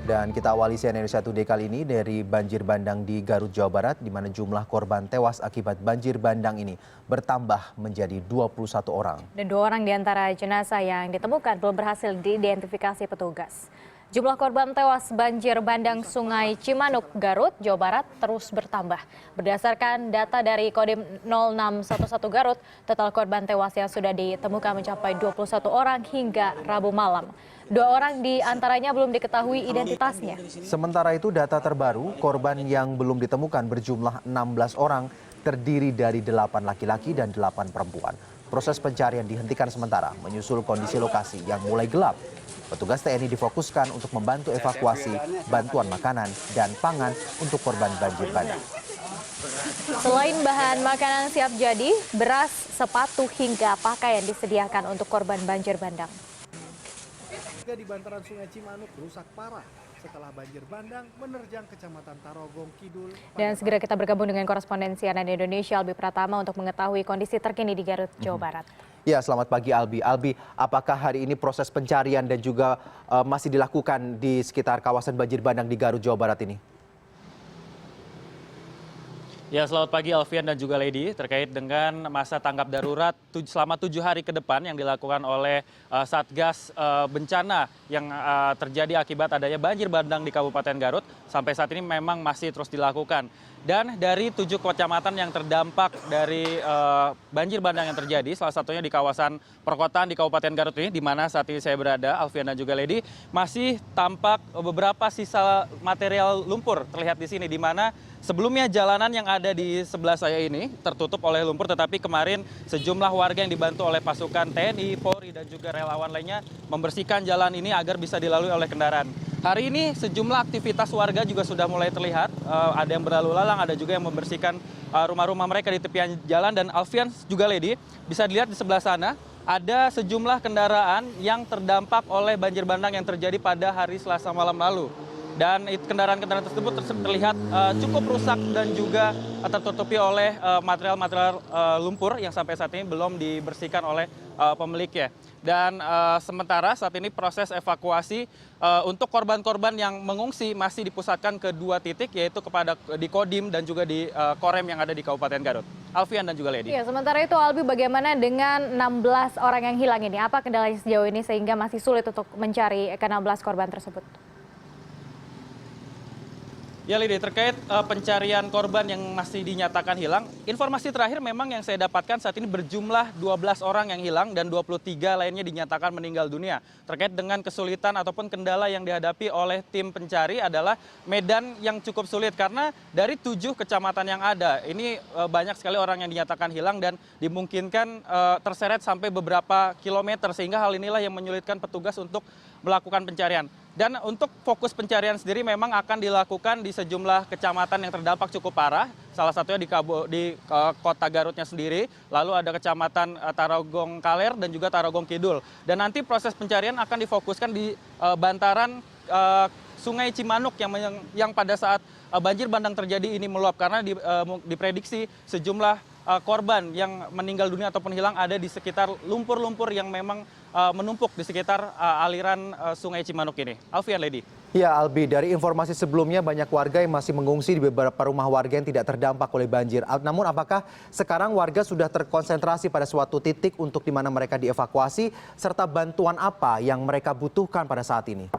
Dan kita awali CNN Indonesia Today kali ini dari banjir bandang di Garut, Jawa Barat, di mana jumlah korban tewas akibat banjir bandang ini bertambah menjadi 21 orang. Dan 2 orang di antara jenazah yang ditemukan belum berhasil diidentifikasi petugas. Jumlah korban tewas banjir bandang Sungai Cimanuk, Garut, Jawa Barat terus bertambah. Berdasarkan data dari Kodim 0611 Garut, total korban tewas yang sudah ditemukan mencapai 21 orang hingga Rabu malam. 2 orang di antaranya belum diketahui identitasnya. Sementara itu data terbaru, korban yang belum ditemukan berjumlah 16 orang, terdiri dari 8 laki-laki dan 8 perempuan. Proses pencarian dihentikan sementara menyusul kondisi lokasi yang mulai gelap. Petugas TNI difokuskan untuk membantu evakuasi bantuan makanan dan pangan untuk korban banjir bandang. Selain bahan makanan siap jadi, beras, sepatu hingga pakaian disediakan untuk korban banjir bandang. Di bantaran Sungai Cimanuk rusak parah setelah banjir bandang menerjang Kecamatan Tarogong Kidul. Dan segera kita bergabung dengan korespondensi CNN Indonesia Albi Pratama untuk mengetahui kondisi terkini di Garut, Jawa Barat. Ya, selamat pagi Albi. Albi, apakah hari ini proses pencarian dan juga masih dilakukan di sekitar kawasan banjir bandang di Garut, Jawa Barat ini? Ya, selamat pagi Alfian dan juga Lady. Terkait dengan masa tanggap darurat selama 7 hari ke depan yang dilakukan oleh Satgas Bencana yang terjadi akibat adanya banjir bandang di Kabupaten Garut, sampai saat ini memang masih terus dilakukan. Dan dari 7 kecamatan yang terdampak dari banjir bandang yang terjadi, salah satunya di kawasan perkotaan di Kabupaten Garut ini, di mana saat ini saya berada, Alfian dan juga Lady, masih tampak beberapa sisa material lumpur terlihat di sini, di mana sebelumnya jalanan yang ada di sebelah saya ini tertutup oleh lumpur, tetapi kemarin sejumlah warga yang dibantu oleh pasukan TNI, Polri, dan juga relawan lainnya membersihkan jalan ini agar bisa dilalui oleh kendaraan. Hari ini sejumlah aktivitas warga juga sudah mulai terlihat, ada yang berlalu lalang, ada juga yang membersihkan rumah-rumah mereka di tepian jalan. Dan Alfian juga Lady, bisa dilihat di sebelah sana ada sejumlah kendaraan yang terdampak oleh banjir bandang yang terjadi pada hari Selasa malam lalu. Dan kendaraan-kendaraan tersebut terlihat cukup rusak dan juga tertutupi oleh material-material lumpur yang sampai saat ini belum dibersihkan oleh pemiliknya. Dan sementara saat ini proses evakuasi untuk korban-korban yang mengungsi masih dipusatkan ke 2 titik, yaitu di Kodim dan juga di Korem yang ada di Kabupaten Garut. Alfian dan juga Lady. Ya, sementara itu Albi, bagaimana dengan 16 orang yang hilang ini? Apa kendalanya sejauh ini sehingga masih sulit untuk mencari ke-16 korban tersebut? Ya Lidi, terkait pencarian korban yang masih dinyatakan hilang, informasi terakhir memang yang saya dapatkan saat ini berjumlah 12 orang yang hilang dan 23 lainnya dinyatakan meninggal dunia. Terkait dengan kesulitan ataupun kendala yang dihadapi oleh tim pencari adalah medan yang cukup sulit, karena dari 7 kecamatan yang ada, ini banyak sekali orang yang dinyatakan hilang dan dimungkinkan terseret sampai beberapa kilometer, sehingga hal inilah yang menyulitkan petugas untuk melakukan pencarian. Dan untuk fokus pencarian sendiri memang akan dilakukan di sejumlah kecamatan yang terdampak cukup parah. Salah satunya di kota Garutnya sendiri. Lalu ada kecamatan Tarogong Kaler dan juga Tarogong Kidul. Dan nanti proses pencarian akan difokuskan di bantaran Sungai Cimanuk yang pada saat banjir bandang terjadi ini meluap. Karena diprediksi sejumlah korban yang meninggal dunia ataupun hilang ada di sekitar lumpur-lumpur yang memang menumpuk di sekitar aliran Sungai Cimanuk ini. Alfian, Lady. Ya Albi, dari informasi sebelumnya banyak warga yang masih mengungsi di beberapa rumah warga yang tidak terdampak oleh banjir. Namun apakah sekarang warga sudah terkonsentrasi pada suatu titik untuk di mana mereka dievakuasi, serta bantuan apa yang mereka butuhkan pada saat ini?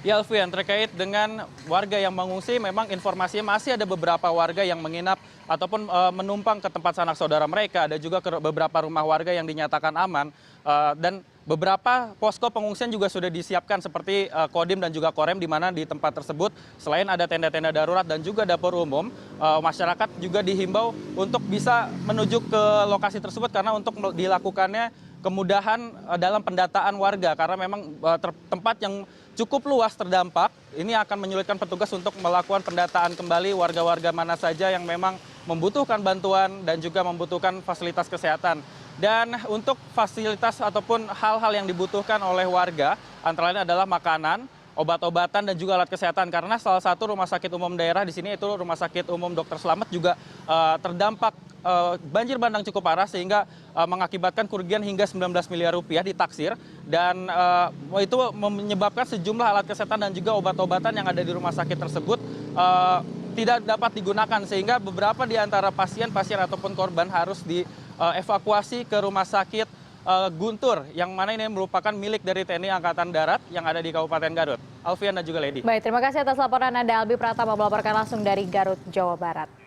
Ya Alfian, terkait dengan warga yang mengungsi, memang informasinya masih ada beberapa warga yang menginap ataupun menumpang ke tempat sanak saudara mereka. Ada juga beberapa rumah warga yang dinyatakan aman. Dan beberapa posko pengungsian juga sudah disiapkan seperti Kodim dan juga Korem, di mana di tempat tersebut selain ada tenda-tenda darurat dan juga dapur umum, masyarakat juga dihimbau untuk bisa menuju ke lokasi tersebut karena untuk dilakukannya kemudahan dalam pendataan warga, karena memang tempat yang cukup luas terdampak, ini akan menyulitkan petugas untuk melakukan pendataan kembali warga-warga mana saja yang memang membutuhkan bantuan dan juga membutuhkan fasilitas kesehatan. Dan untuk fasilitas ataupun hal-hal yang dibutuhkan oleh warga, antara lain adalah makanan, obat-obatan dan juga alat kesehatan, karena salah satu rumah sakit umum daerah di sini, itu Rumah Sakit Umum Dr. Slamet, juga terdampak banjir bandang cukup parah sehingga mengakibatkan kerugian hingga 19 miliar rupiah ditaksir, dan itu menyebabkan sejumlah alat kesehatan dan juga obat-obatan yang ada di rumah sakit tersebut tidak dapat digunakan, sehingga beberapa di antara pasien ataupun korban harus dievakuasi ke rumah sakit Guntur, yang mana ini merupakan milik dari TNI Angkatan Darat yang ada di Kabupaten Garut. Alfian dan juga Lady. Baik, terima kasih atas laporan Anda, Albi Pratama melaporkan langsung dari Garut, Jawa Barat.